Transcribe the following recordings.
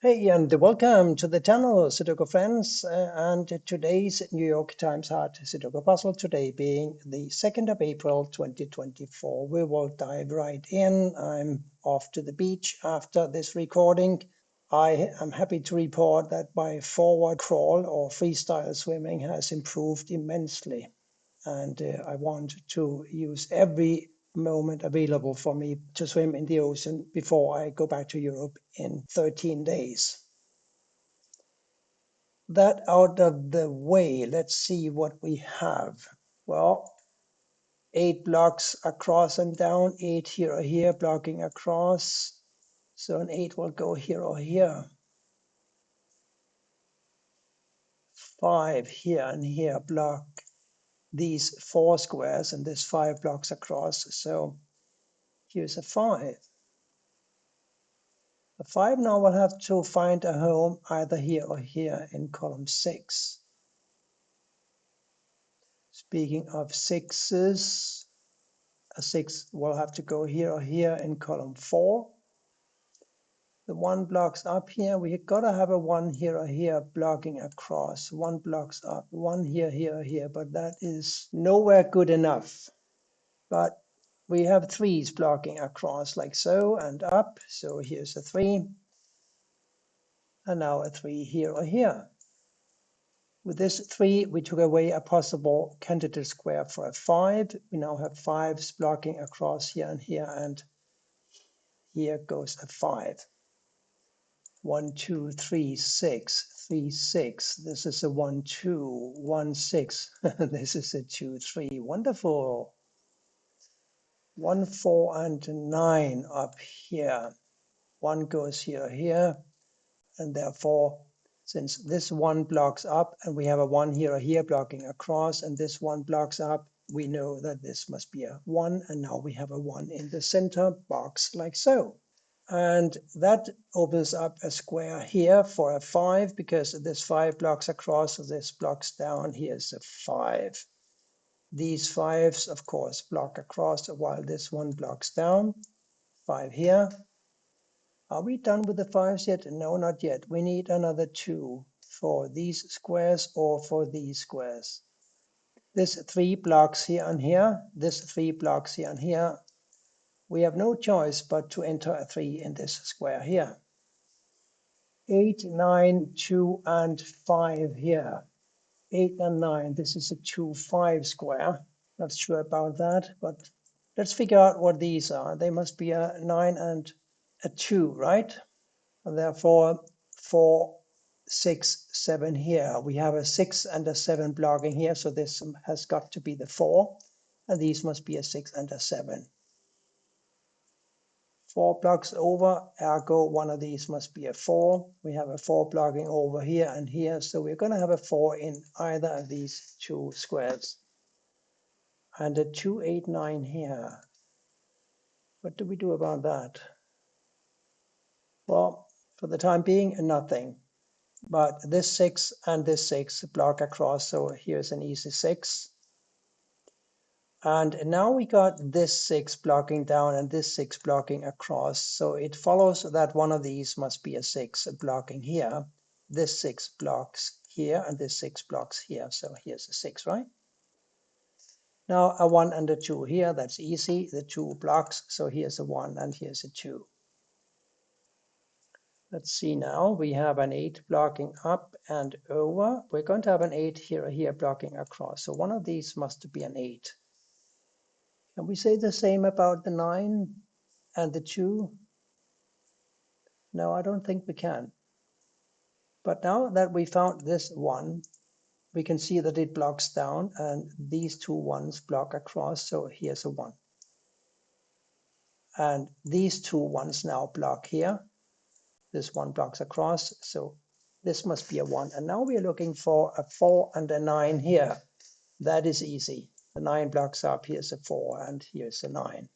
Hey, and welcome to the channel, Sudoku friends. And today's New York Times Hard Sudoku puzzle, today being the 2nd of April 2024. We will dive right in. I'm off to the beach after this recording. I am happy to report that my forward crawl or freestyle swimming has improved immensely. And I want to use every moment available for me to swim in the ocean before I go back to Europe in 13 days. That out of the way, let's see what we have. Well, 8 blocks across and down, 8 here or here, blocking across. So an 8 will go here or here. 5 here and here block these 4 squares and this 5 blocks across. So here's a 5. The 5 now will have to find a home either here or here in column 6. Speaking of 6s, a 6 will have to go here or here in column 4. The 1 blocks up here. We got to have a 1 here or here blocking across. 1 blocks up, 1 here, here, or here, but that is nowhere good enough. But we have 3s blocking across like so and up. So here's a 3. And now a 3 here or here. With this 3, we took away a possible candidate square for a 5. We now have 5s blocking across here, and here goes a 5. 1, 2, 3, 6, 3, 6. This is a 1, 2, 1, 6. This is a 2, 3. Wonderful. 1, 4, and 9 up here. 1 goes here, here, and therefore, since this 1 blocks up and we have a 1 here or here blocking across, and this 1 blocks up, we know that this must be a 1, and now we have a 1 in the center box like so. And that opens up a square here for a 5, because this 5 blocks across, so this blocks down. Here's a 5. These 5s, of course, block across while this one blocks down. 5 here. Are we done with the 5s yet? No, not yet. We need another 2 for these squares or for these squares. This 3 blocks here and here. This 3 blocks here and here. We have no choice but to enter a 3 in this square here. 8, 9, 2, and 5 here. 8 and 9. This is a 2, 5 square. Not sure about that, but let's figure out what these are. They must be a 9 and a 2, right? And therefore 4, 6, 7 here. We have a 6 and a 7 blocking here, so this has got to be the 4, and these must be a 6 and a 7. 4 blocks over, ergo one of these must be a 4. We have a 4 blocking over here and here, so we're going to have a 4 in either of these 2 squares. And a 2, 8, 9 here. What do we do about that? Well, for the time being, nothing. But this 6 and this 6 block across, so here's an easy 6. And now we got this 6 blocking down and this 6 blocking across. So it follows that one of these must be a 6 blocking here. This 6 blocks here and this 6 blocks here. So here's a 6, right? Now a 1 and a 2 here, that's easy. The 2 blocks, so here's a 1 and here's a 2. Let's see now, we have an 8 blocking up and over. We're going to have an 8 here or here blocking across. So one of these must be an 8. Can we say the same about the 9 and the 2? No, I don't think we can. But now that we found this 1, we can see that it blocks down and these 2 1s block across, so here's a 1. And these 2 1s now block here. This 1 blocks across, so this must be a 1. And now we are looking for a 4 and a 9 here. That is easy. The 9 blocks up, here's a 4 and here's a 9.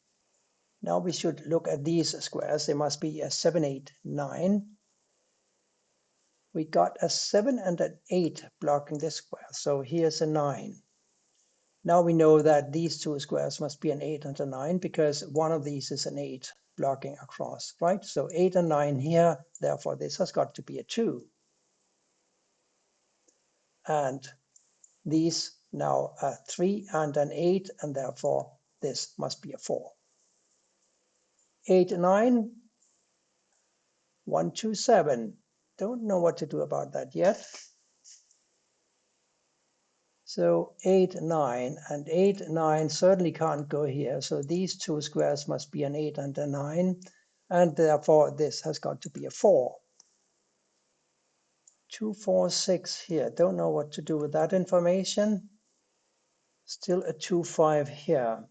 Now we should look at these squares. They must be a 7, 8, 9. We got a 7 and an 8 blocking this square, so here's a 9. Now we know that these two squares must be an 8 and a 9 because one of these is an 8 blocking across, right? So 8 and 9 here, therefore this has got to be a 2. And these now are 3 and an 8, and therefore this must be a 4. 8, 9, 1, 2, 7. Don't know what to do about that yet. So 8, 9, and 8, 9 certainly can't go here. So these two squares must be an 8 and a 9, and therefore this has got to be a 4. 2, 4, 6 here. Don't know what to do with that information. Still a 2, 5 here.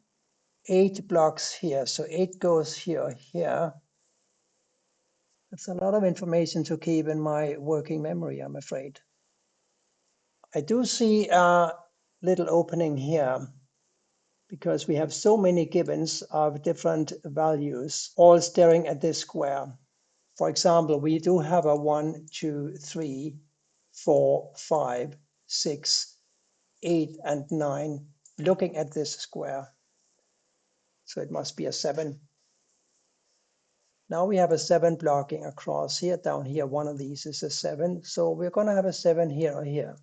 8 blocks here. So 8 goes here, here. That's a lot of information to keep in my working memory, I'm afraid. I do see a little opening here because we have so many givens of different values all staring at this square. For example, we do have a 1, 2, 3, 4, 5, 6, 8, and 9 looking at this square. So it must be a 7. Now we have a 7 blocking across here, down here. One of these is a 7. So we're going to have a 7 here or here.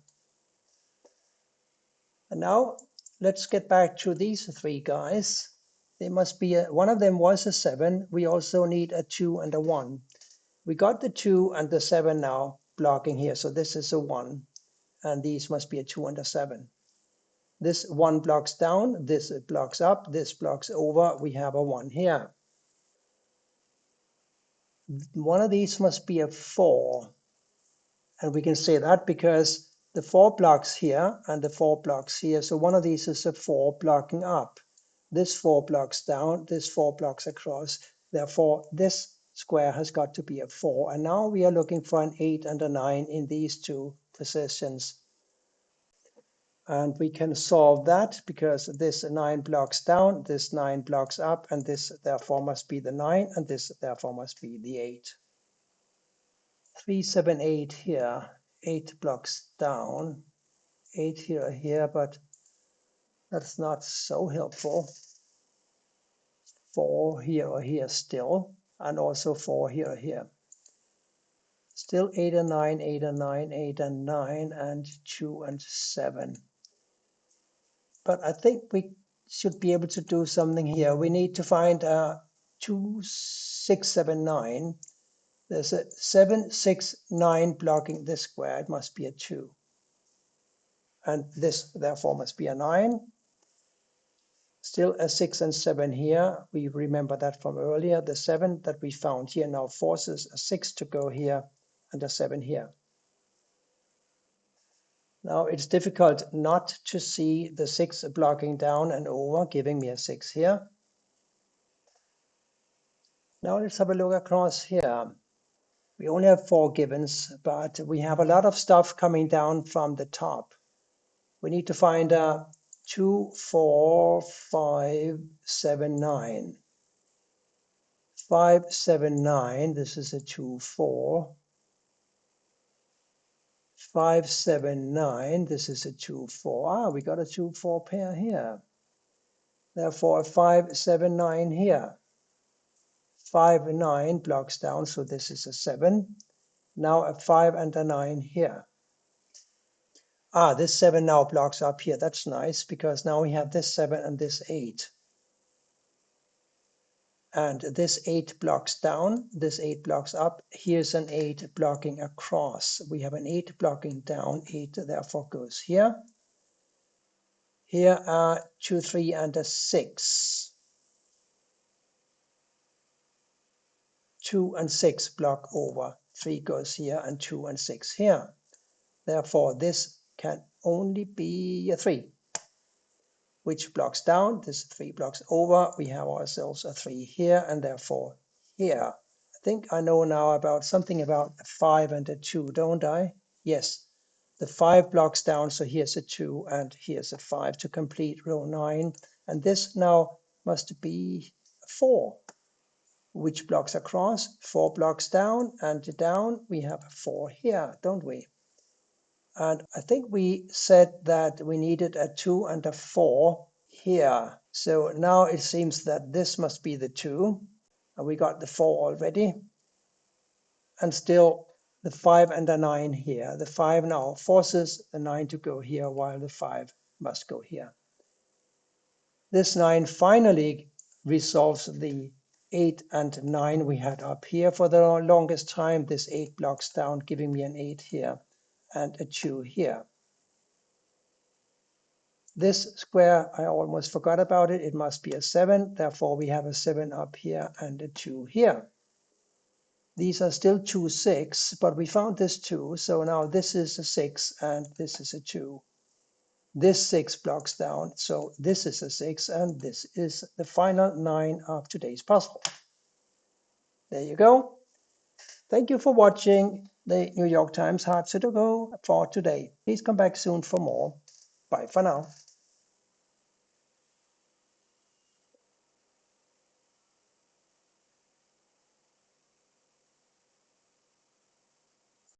And now let's get back to these three guys. They must be one of them was a 7. We also need a 2 and a 1. We got the 2 and the 7 now blocking here. So this is a 1. And these must be a 2 and a 7. This 1 blocks down. This blocks up. This blocks over. We have a 1 here. One of these must be a 4. And we can say that because the 4 blocks here and the 4 blocks here. So one of these is a 4 blocking up. This 4 blocks down, this 4 blocks across. Therefore, this square has got to be a 4. And now we are looking for an 8 and a 9 in these two positions. And we can solve that because this 9 blocks down, this 9 blocks up, and this therefore must be the 9, and this therefore must be the 8. 3, 7, 8 here, 8 blocks down, 8 here, here, but that's not so helpful. 4 here or here still, and also 4 here or here. Still 8 and 9, 8 and 9, 8 and 9, and 2 and 7. But I think we should be able to do something here. We need to find 2, 6, 7, 9. There's a 7, 6, 9 blocking this square. It must be a 2. And this therefore must be a 9. Still a 6 and 7 here. We remember that from earlier. The 7 that we found here now forces a 6 to go here and a 7 here. Now it's difficult not to see the 6 blocking down and over, giving me a 6 here. Now let's have a look across here. We only have 4 givens, but we have a lot of stuff coming down from the top. We need to find 2, 4, 5, 7, 9. 5, 7, 9. This is a 2, 4. 5, 7, 9. This is a 2, 4. Ah, we got a 2, 4 pair here. Therefore, a 5, 7, 9 here. 5, 9 blocks down, so this is a 7. Now a 5 and a 9 here. Ah, this 7 now blocks up here. That's nice because now we have this 7 and this 8. And this 8 blocks down, this 8 blocks up. Here's an 8 blocking across. We have an 8 blocking down, 8 therefore goes here. Here are 2, 3, and a 6. 2 and 6 block over. 3 goes here, and 2 and 6 here. Therefore, this can only be a 3. Which blocks down? This 3 blocks over. We have ourselves a 3 here, and therefore here. I think I know now about something about a 5 and a 2, don't I? Yes. The 5 blocks down, so here's a 2 and here's a 5 to complete row 9. And this now must be 4. Which blocks across? 4 blocks down, and down we have a 4 here, don't we? And I think we said that we needed a 2 and a 4 here. So now it seems that this must be the 2. And we got the 4 already. And still the 5 and the 9 here. The 5 now forces the 9 to go here, while the 5 must go here. This 9 finally resolves the 8 and 9 we had up here for the longest time. This 8 blocks down, giving me an 8 here and a 2 here. This square, I almost forgot about it. It must be a 7. Therefore, we have a 7 up here and a 2 here. These are still 2, 6, but we found this 2. So now this is a 6 and this is a 2. This 6 blocks down. So this is a 6 and this is the final 9 of today's puzzle. There you go. Thank you for watching the New York Times Hard Sudoku for today. Please come back soon for more. Bye for now.